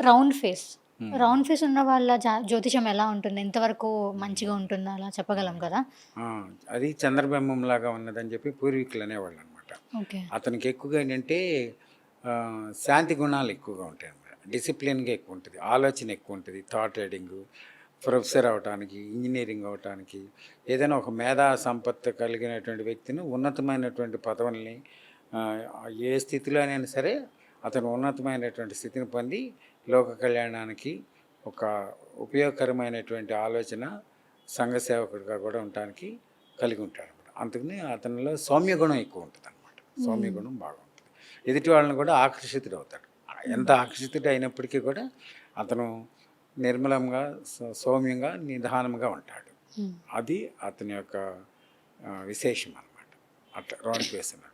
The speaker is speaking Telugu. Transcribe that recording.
Round face. హ్మ్. రౌండ్ ఫేస్ ఉన్న వాళ్ళ జ్యోతిష్యం ఎలా ఉంటుంది? ఎంతవరకు మంచిగా ఉంటుందో అలా చెప్పగలం కదా? ఆ! అది చంద్రబింబంలాగా ఉన్నదని చెప్పి పూర్వీకులు అనేవాళ్ళనమాట. ఓకే. అతనికి ఎక్కువగా ఏంటంటే శాంతి గుణాలు ఎక్కువగా ఉంటాయన్నమాట. డిసిప్లిన్‌గా ఎక్కువుంటది. ఆలోచన ఎక్కువుంటది. థాట్ రైడింగు, ప్రొఫెసర్ అవ్వటానికి, ఇంజినీరింగ్ అవ్వటానికి, ఏదైనా ఒక మేధా సంపత్తి కలిగినటువంటి వ్యక్తిని ఉన్నతమైనటువంటి పదవుల్ని ఏ స్థితిలోనైనా సరే అతను ఉన్నతమైనటువంటి స్థితిని పొంది లోక కళ్యాణానికి ఒక ఉపయోగకరమైనటువంటి ఆలోచన సంఘ సేవకుడిగా కూడా ఉండటానికి కలిగి ఉంటాడనమాట. అందుకని అతనిలో సౌమ్య గుణం ఎక్కువ ఉంటుందన్నమాట. సౌమ్య హ్మ్. గుణం బాగుంటుంది. ఎదుటి వాళ్ళని కూడా ఆకర్షితుడవుతాడు. హ్మ్. ఎంత ఆకర్షితుడు అయినప్పటికీ కూడా అతను నిర్మలంగా, సౌమ్యంగా, నిదానంగా ఉంటాడు. హ్మ్. అది అతని యొక్క విశేషం అనమాట. అట్లా రౌండ్ ఫేస్ అన్నట్టు.